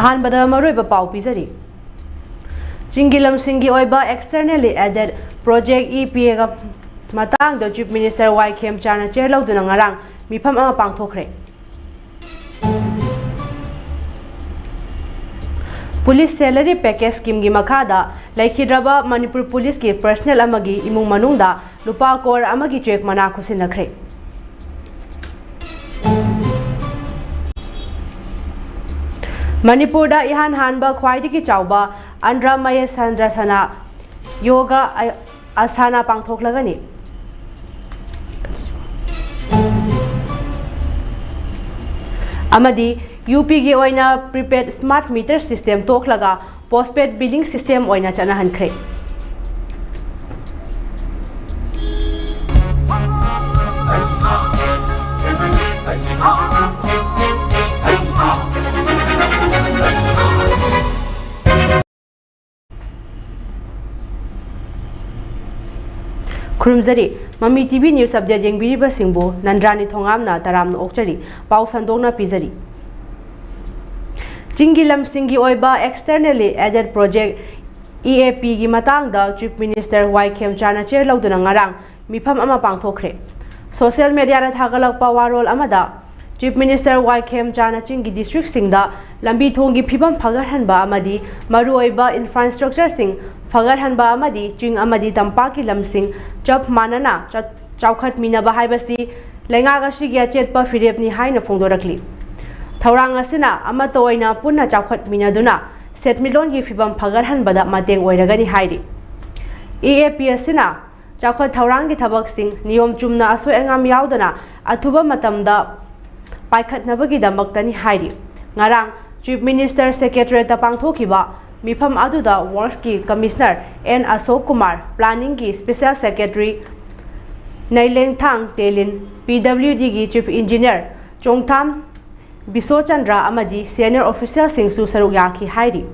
अहानबदा मरोइबा पाउ पिजरी चिंगिलम सिंगी ओइबा externally added project EPA गा matang the Chief Minister Y Kem Chana chair lauduna ngarang mifam ama pangthokre Police salary package scheme gi makhada laikhidraba Manipur Police ki personnel amagi imung manungda lupa kor amagi check mana khusinakre Manipur da ihan hanba khwaidigi chawba Andhra Maya Sandrasana yoga asana pangthoklagani amadi UP gi oina prepaid smart meter system toklaga postpaid billing system oina chana hankhre Kurumzari Mami TV News Update jengbiriba singbu Nandarani Thongam na taram na okchari pau sandong na pizari Jingilam singi oiba externally added project EAP gi matang da Chief Minister Y Kem Chana chair lauduna ngarang mifam ama pangthokre Social media ra thagalakpa warol amada Chief Minister Y Kem Chana chingi district singda lambi thongi phibam phagarhanba amadi maru oiba infrastructure sing Fagarhanba amadi ching amadi tampaki lamsing job manana chawkhat mina ba haibasi lenga ga sigya chetpa firepni haina phongdorakli Thaurang asina amato oina punna chawkhat mina duna setmilon gi fibam fagarhanba da mateng oiragani hairi EAP asina chawkhat thaurang gi thabak sing niyom chumna asoi angam yaudana athuba matamda paikhatnabagi damaktani hairi ngarang Chief Minister Secretary ta pangthokiba Mifam aduda Works ki Commissioner N Ashok Kumar Planning ki Special Secretary Naileng Thang Telin PWD ki Chief Engineer Chongtham Biso Chandra amadi Senior Official sing su saruk yaki hairi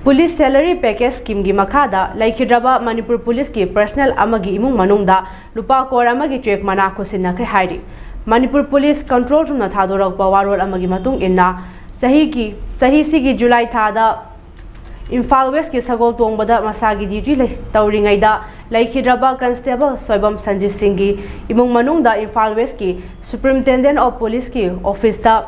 Police salary package scheme gi makhada laikhidraba Manipur Police ki personnel amagi imung manungda lupa kor amagi check mana khosinakre hairi Manipur Police control room na thadorakpa warol amagi matung inna sahi sigi July thada Imphal West ki sagol tongbada masagi duty tawringai da laikhidraba Constable Soibam Sanjit Singh gi imung manungda Imphal West ki Superintendent of Police ki office da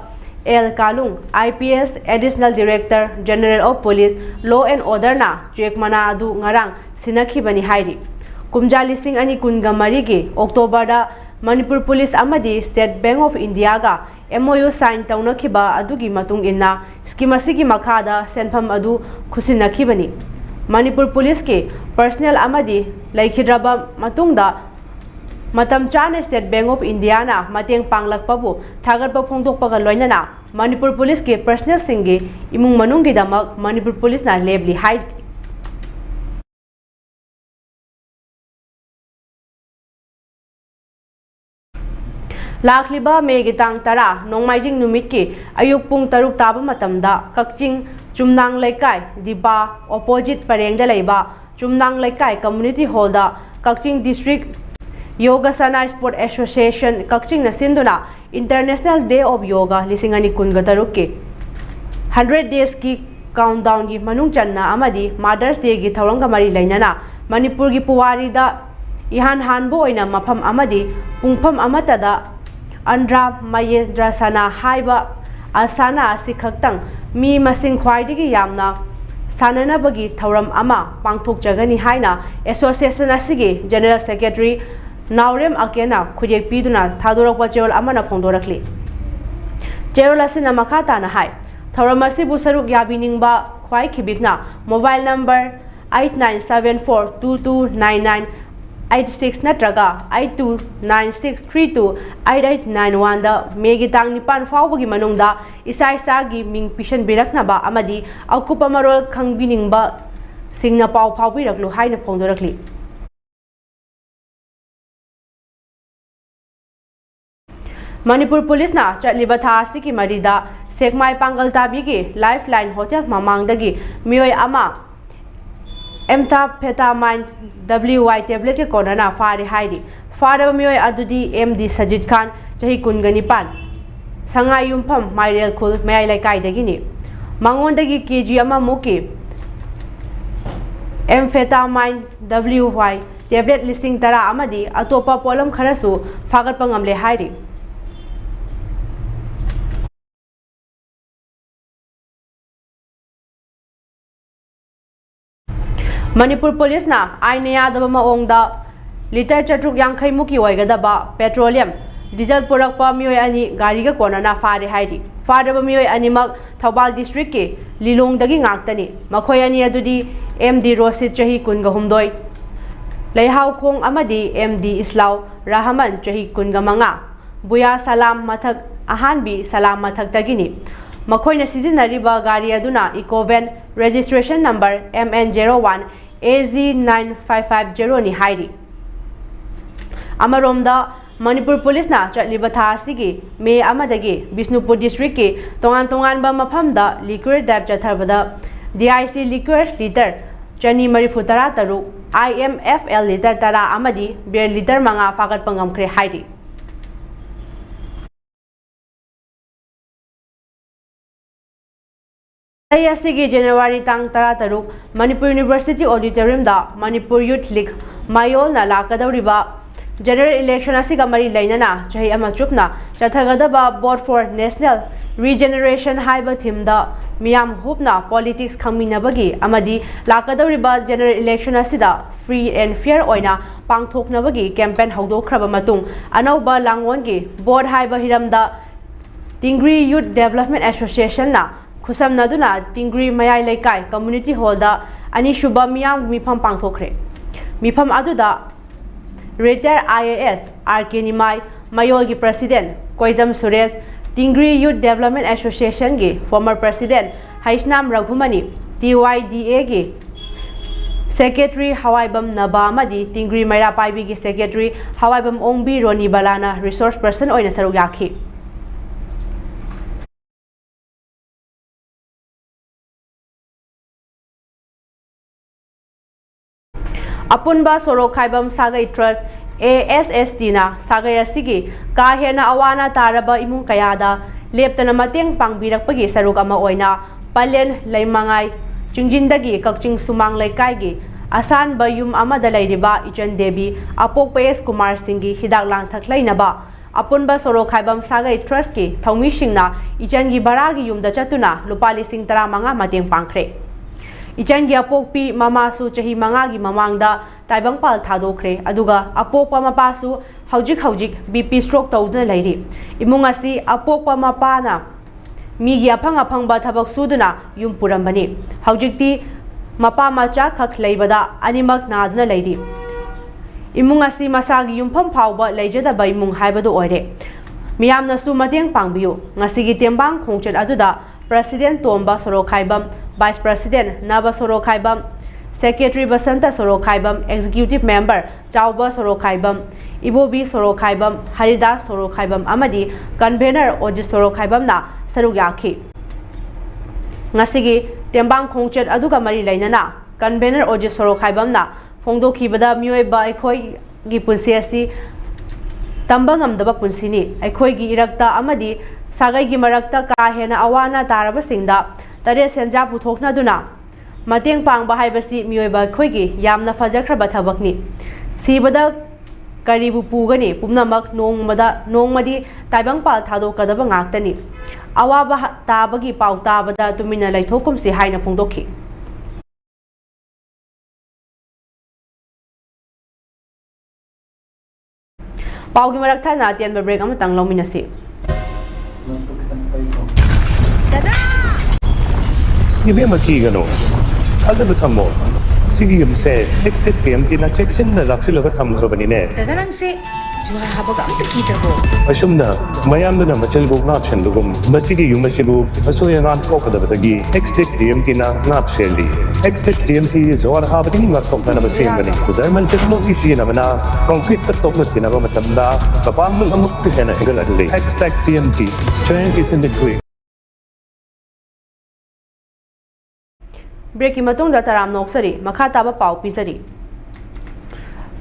L. Kalung, IPS Additional Director General of Police Law and Order na check mana adu ngarang sinakhibani hairi kumjali sing ani kunga marigi October da Manipur Police amadi State Bank of India ga MOU sign taunakhiba adugi matung inna scheme asigi makhada senpham adu khusinakhibani Manipur Police ke personnel amadi laikhidraba matungda Matam Chana State Bank of India na mateng panglakpabu thagarpa phongdokpaga loinana Manipur Police ke personnel singge imung manunggi damak Manipur Police na lebli hai Lakliba megitang tara nongmaijing numit ki ayuk pung taruk taba matamda kakching chumnang laikai diba opposite parengda laiba chumnang laikai community hall da kakching district Yoga Sana Sport Association Kakching na sinduna International Day of Yoga lisingani kungataruk ke 100 days ki countdown gi manung channa amadi Mother's Day gi thawrang mari lainana Manipur gi puwari da ihan hanbo oina mafam amadi pungpham amata da Andhra Maya Sana haiba asana asikhakhtang mi masing khwaidigi yamna sanana bagi thawram ama pangthok jagani haina association asigi General Secretary Naurem Akena khujek piduna thadorakpa cherol amana phongdorakli cherol asina makhata na hai thauramasi bu saruk yabiningba khwai khibikna mobile number 8974229986 natraga 8296328891 da megitang nipan fawbagi manungda isa gi ming pishan birakna ba amadi akupa marol khangbiningba singna paw phawbiraklu haina phongdorakli Manipur Police na chatliba tha asiki marida sekmai pangal tabi gi lifeline hotel mamang dagi mioi ama MITvPRIMETIMEEnglishnews WY tablet ke konana fari haidi faraba mioi adudi MD Sajid Khan chahi kunganipan sangai yumpham mairel khul mayai laikai dagini mangondagi kg ama muki MITvPRIMETIMEEnglishnews WY tablet listing tara amadi atopa polam kharasu fagat pangamle haidi Manipur Police na aina yadaba maongda liter chatruk yankhai muki oigadaba petroleum diesel purakpa mioi ani gari ga konana fari haidi faraba mioi animak Thoubal district ke Lilongdagi ngaktani makhoi ani adudi MD Rosit chahi kunga humdoi Leihau khong amadi MD Islau Rahman chahi kunga manga Buya Salam mathak ahanbi Salam mathak tagini makhoi na sizinariba gari aduna Ecovan registration number MN01 AZ9550 ni haidi Amaromda Manipur Police na chatliba tha asigi May amadagi Bishnupur district ke tongan ba mafamda liquor dab chathabada DIC liquor liter chani marifutara taru IMFL liter tara amadi beer liter manga fagat pangamkhre haidi Ayasigi January tang tara taruk Manipur University Auditorium da Manipur Youth League Mayol na lakadawriba General Election asiga mari lainana chahi ama chupna chathagadaba Board for National Regeneration haiba theme da miyam hupna politics khangminabagi amadi lakadawriba General Election asida free and fair oina pangthoknabagi campaign hawdokhraba matung anauba langon gi board haiba hiramda Tingri Youth Development Association na Khusam naduna Tingri Mayai Laikai Community Hall da ani shuba miyam mifam pangthokre mifam aduda Retired IAS RK Nimai Mayol gi President Koizam Suresh Tingri Youth Development Association gi former President Haisnam Raghumani TYDA gi Secretary Hawaibam Nabamadi Tingri Maira Paibi gi Secretary Hawaibam Ongbi Roni Balana Resource Person oina saruk yakhi Apunba Sorok Khaibam Sagai Trust ASST na Sagai asigi kahena awana taraba imung kayada leptana mateng pangbirakpagi saruk ama oina palen laimangai chingjindagi kakching sumang laikai gi asan bayum amada lairiba Ichan Devi Apok PS Kumar Singhi hidak lang thaklainaba Apunba Sorok Khaibam Sagai Trust ki thongmi singna Ichan gi baragi yumda chatuna lupa lising tara manga mateng pangkhre Ichan gi apokpi mamasu chahi mangagi mamangda taibangpal thadokre aduga apokpa mapasu haujik BP stroke tawduna lairi imung asi apokpa mapana migi afang-afangba thabak suduna yum purambani haujikti mapa macha khak leibada animak naduna lairi imung asi masagi yumpham phawba leijadaba imung haibadu oire miyamna su mateng pangbiyu ngasigi tembang khongchat aduda President Tomba Sorok Khaibam Vice President Naba Sorok Khaibam Secretary Basanta Sorok Khaibam Executive Member Chauba Sorok Khaibam Ibobi Sorok Khaibam Haridas Sorok Khaibam amadi Convener Ojit Sorok Khaibam na saruk yakhi ngasigi tembang khongchat aduga mari lainana Convener Ojit Sorok Khaibam na phongdokhibada mioiba ekhoi gi punsi asi tamba ngamdaba punsini ekhoi gi irakta amadi Sagai gi marakta kahena awana taraba singda tare senja puthokna duna mateng pangba haibasi mioiba khoigi yamna fajakraba thabakni sibada karibu pugani pumnamak nongmadi taibangpal thadokadaba ngaktani awaba tabagi pautabada tumina laithokum si haina phongdokhi paugi marakta na tian break amatang lawminasi Ibe makigano. Aza betamo. Sige yumse. Next time tina checksin na laksilo ka tamkrobani ne. Tadarang se juha habaga amta kita ko. Asumna mayam na machal go option lugum. Masigi yumasibu aso yang ko kada batagi. Next time tina napseli. Next time ti jawar habati ngatok na masin bani. Zaman technology si na mana concrete ka tok na tina ba matamda. Kapang amuk ka na egal adli. Next TMT strength is in the quick. Break की मतुंग दा तराम नोक्सरी मखा ताबा पाव पिसरी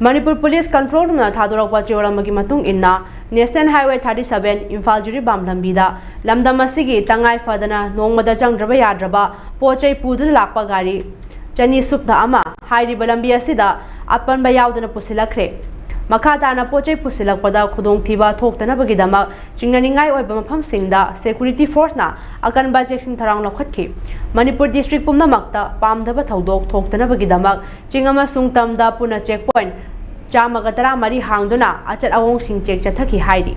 Manipur police control room थादोरकपा चेवरमगी मतुंग इन्ना नेशनल हाईवे 37 इम्फाल जुरीबाम लंबीदा लमदम असिगी तंगाई फदना नोंगमदा चंगद्रबा याद्रबा पोचै पुदुना लाकपा गाड़ी चनी सुपना अमा हाइरिबा लंबी असिदा अपनबा यावदना पुसिलखरे मखा ताना पोचै पुसिलकपदा खुदोंथीबा थोक्तनबगीदमक चिंगनिंगाई ओइबा मफमसिंगदा सेक्युरिटी फोर्सना अकनबा चेक्सिंग थरांग लखटखि मणिपुर डिस्ट्रिक्ट पुमनमक्ता पामदबा थौदोक थोक्तनबगीदमक चिंग अमसुंग तमदा पुना चेक पॉइंट चामगा 13 हांगदुना अचत अवोंगसिंग चेक चथखि हाइरि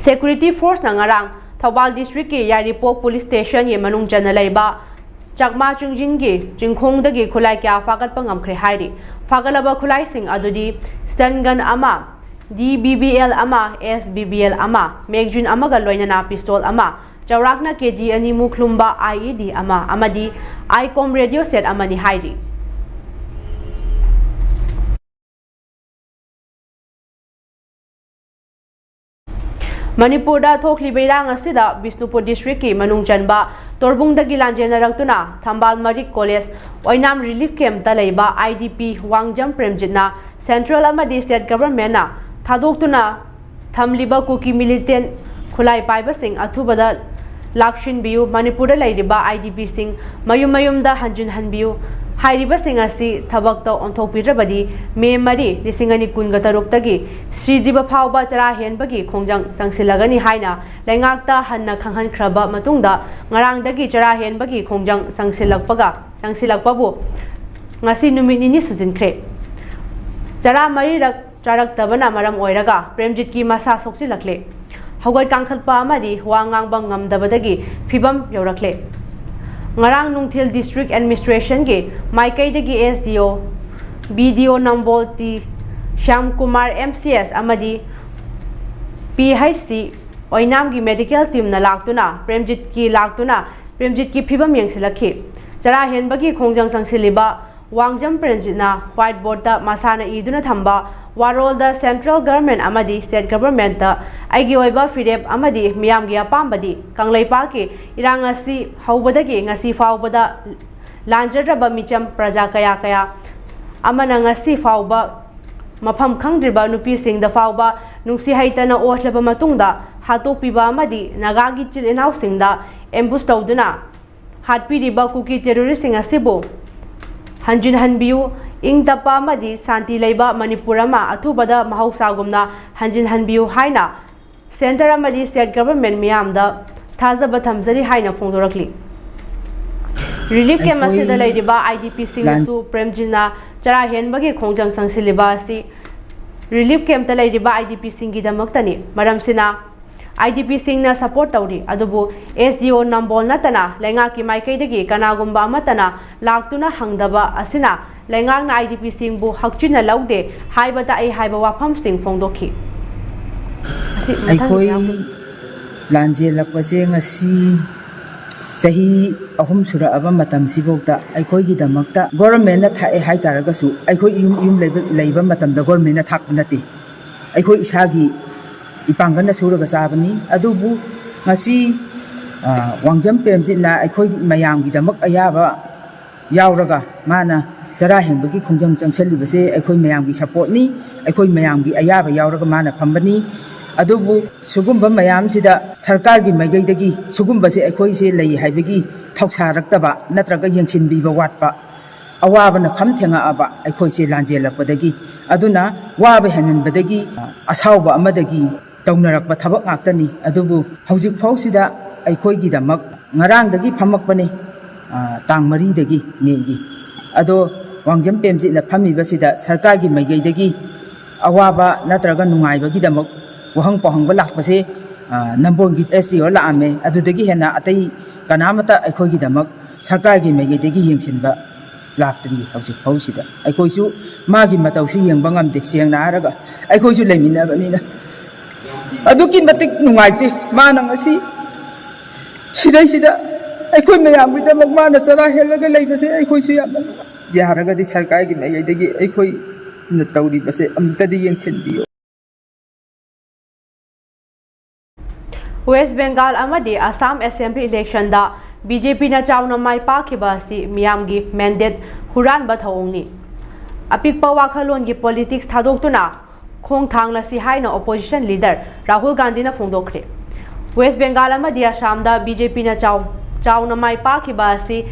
सेक्युरिटी फोर्स नंगारांग थौबाल डिस्ट्रिक्ट की यारिपोक पुलिस स्टेशन ये मनुंग चना लेबा चकमा चुंजिंग की चिंखोंगदगी खुलाई क्या फागतपा ngamkhre हाइरि फागलबा खुलाई सिंग अदुदी स्टनगन अमा DBBL अमा SBBL अमा मैगजीन अमगा लोइनना पिस्तौल अमा चौराकना केजी अनि मुखलुम्बा IED अमा अमदी आईकॉम रेडियो सेट अमनि हाइरि मणिपुर थोखलिबा इरांग असिदा बिष्णुपुर डिस्ट्रिक्ट की मनुंग चनबा तोरबुंगदगी लांजेनरक्तुना थंबाल मरिक कॉलेज ओइनाम रिलीफ कैंप लेबा IDP वांगजम प्रेमजितना सेंट्रल अमदी स्टेट गवर्नमेंटना थादोक्तुना थमलिबा कुकी मिलिटेंट खुलाई पाइबसिंग अथुबदा लाक्शिनबियु मणिपुर लेरिबा IDP सिंग मयुम मयुमदा हंजुन हनबियु हाइरिबसिंग असि थबक्ता ओंथोकपिद्रबदी मे मरी लिसिंगनी कुनगा तरुक्तगी श्रीजिबा फावबा चरा हेनबगी खोंजंग संगसिलगनी हाइना लेंगाक्ता हन्ना खंगहनख्रबा मतुंगदा ngarangdagi चरा हेनबगी खोंजंग संगसिलकपबु ngasi numit nini suzinkhre चरा मरी रक चारक्तबना मरम ओइरगा प्रेमजित की मसा सोक्सिलखले हौगत कांखलपा अमदी वांगांगबा ngamdabadagi फिबम यौरखले ngarang nungthil district administration ge maikaidagi SDO BDO Nambol T Shyam Kumar MCS amadi PHC ओइनाम की मेडिकल टीम न लाक्तुना प्रेमजित की फिबम यंगसिलखि चरा हेनबगी खोंजंग संगसिलिबा वांगजम प्रेमजितना व्हाइट बोर्ड दा मसाना इदुना थंबा वारोल दा सेंट्रल गवर्नमेंट अमदी स्टेट गवर्नमेंट दा आइगी ओइबा फिरेप अमदी मियामगी अपामबदी कांगलैपा के इरांग असि हौबदगी ngasi फावबदा लांजरबा मिचम प्रजा कया अमना ngasi फावबा मफम खंगद्रिबा नुपी सिंग दा फावबा नुक्सी हैतना ओठलबा मतुंगदा हातोपिबा अमदी नागागी चिल इनाउ सिंग दा एम्बुस तौदुना हाटपिरिबा कुकी टेररिस्ट सिंग असिबो हंजुन हनबियु इंग तपा मदी शांति लेबा मणिपुर अमा अथुबदा महौसागुमना हंजिन हनबियु हाइना सेंटर अमदी स्टेट गवर्नमेंट मियामदा थाजबा थमजरी हाइना फोंदोरखली रिलीफ कैंप असिदा लेरिबा IDP सिंगसु प्रेमजिना चरा हेनबगी खोंजंग संगसिलिबा असि रिलीफ कैंप लेरिबा IDP सिंगी दमक्तनी मरमसिना IDP सिंगना सपोर्ट तौरी अदुबु SDO नंबोल नतना लेंगा की माइकैदगी कनागुम्बा अमतना लाक्तुना हंगदबा असिना लेंगांग IDP सिंगबु हक्चुना लौदे हाइबता आई हाइबा वाफम सिंग फोंदोखि अखोई लांजेलकपसे ngasi sahi ahum sura aba matam sibokta akhoi gi damakta government na thae hai taragasu akhoi yum leiba matam da government na thak nati akhoi isagi ipangana suraga sabani adubu ngasi wangjam pemjit na akhoi mayam gi damak ayaba yauraga mana चरा हेंबगी खोंजंग चंगसलिबसे अखोई मयामगी support नि अखोई मयामगी अयाबा यावरगा माना फंबनी अदुबु सुगुंबा मयामसिदा सरकार की मैगैदगी सुगुंबसे अखोई से लई हाइबगी थौसारक्तबा नत्रगा यंगसिनबीबा वाटपा अवाबना खम थेंगाअबा अखोई से लांजेलकपदगी अदुना वाबा हेननबदगी असावबा अमदगी तौनरकपा थबक ngaktani अदुबु हौजिक फौसिदा अखोईगी दमक ngarangdagi phamakpane tang 3 dagi मेगी अदो वांगजम पेमजिना फमीबसिदा सरकार की मैगैदगी अवाबा नत्रगा नुंगाइबगीदमक वहंग पहंग लाक्पसे नंबोंगी SDO लामे अदुदगी हेना अतै कनामता अखोईगीदमक सरकार की मैगैदगी यंगसिनबा लाक्तरी हौजिक फौसिदा अखोइसु मागी मतौसि यंगबा ngamde सेंगना हारगा अखोइसु लेमिनाबनिना अदुकी मतिक नुंगाइते माना ngasi सिदैसिदा अखोई मयामगीदमक माना चरा हेलगा लेबसे अखोइसु यारगदी सरकार की मैगैदगी अखोई न तौरीबसे अमतदी यंगसिनबियो West Bengal amadi Assam Assembly election da BJP na chauna mai pakhiba asi miyamgi mandate huranba thawngni apikpa wakhalon gi politics thadoktuna khongthangla si haina opposition leader Rahul Gandhi na phongdokre West Bengal amadi Assam da BJP na chauna mai pakhiba asi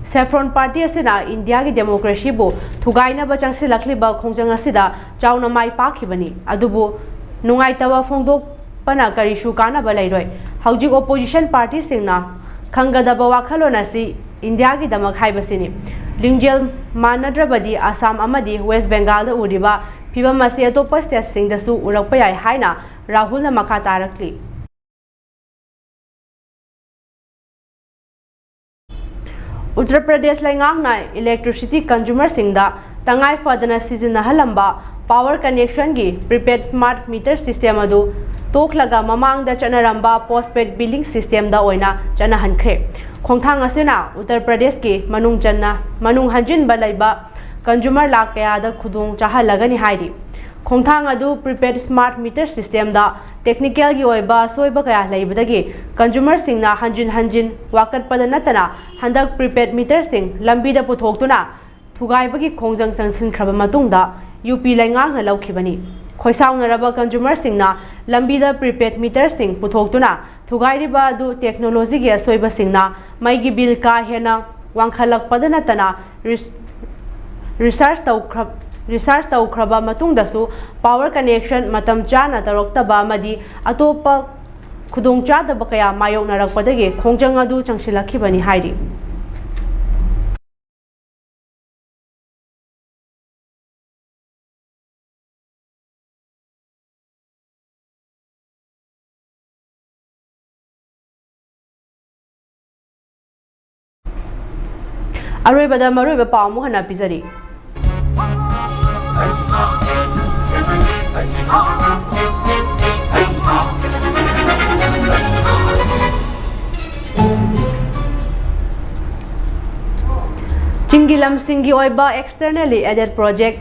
Saffron Party asina India ki democracy bu thugaina ba changsi lakli ba khongjang asida chauna mai pakhibani adubu nungai tawa phongdok pana karishu kana balairoi haujik opposition party singna khangadaba wakhalona si India ki damak haibasini lingjel manadrabadi Assam amadi West Bengal da uriba phibam asi atopa state singda su urakpa yai haina Rahul na makha tarakli Uttar Pradesh laingang electricity consumer singda tangai fadana season halamba power connection gi prepaid smart meter system adu toklaga mamang da chanaramba postpaid billing system da oina chana hankre khongthang asina Uttar Pradesh ki manung hanjin balaiba consumer lakya da khudung chahalagani hairi khongthang adu prepaid smart meter system da technical gi oiba soiba kaya laibadagi consumer singna hanjin wakat padanatana handak prepaid meter sing lambi da puthoktuna thugaibagi khongjang changsin khraba matungda UP laingang na laukhibani khoisaung raba consumer singna lambi da prepaid meter sing puthoktuna thugairiba du technology gi soiba singna maigi bill ka hena wangkhalak padanatana research taukraba matungda su power connection matam chana taroktaba amadi atopa khudongchadaba kaya mayoknarakpadagi khongjang adu changsilakhibani hairi Aroibada maroiba pawmu hana pizari Chingilam Singhi oiba externally aided project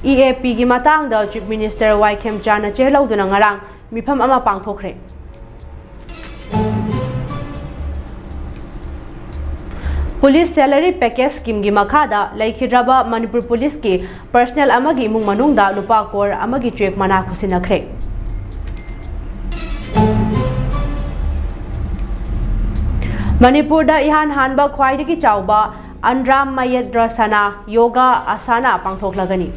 EAP gi matang da Chief Minister Waikem Chana chelauduna ngarang mifam ama pangthokre Police salary package scheme gi makhada laikhidraba Manipur police ki personnel amagi imung manungda lupa kor amagi check mana khusinakre Manipur da ihan hanba khwaidagi chawba Andram Mayadrasana yoga asana pangthoklagani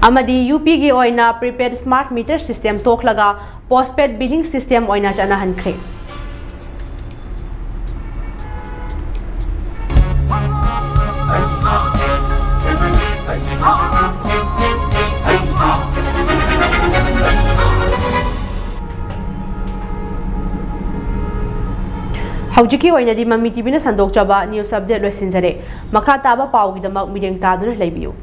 amadi UP gi oina prepaid smart meter system toklaga postpaid billing system oina chana hankre Haujiki oina di MAMI TV na sandok chaba news update loisinjare makha taba pawgi damak mideng taduna leibiu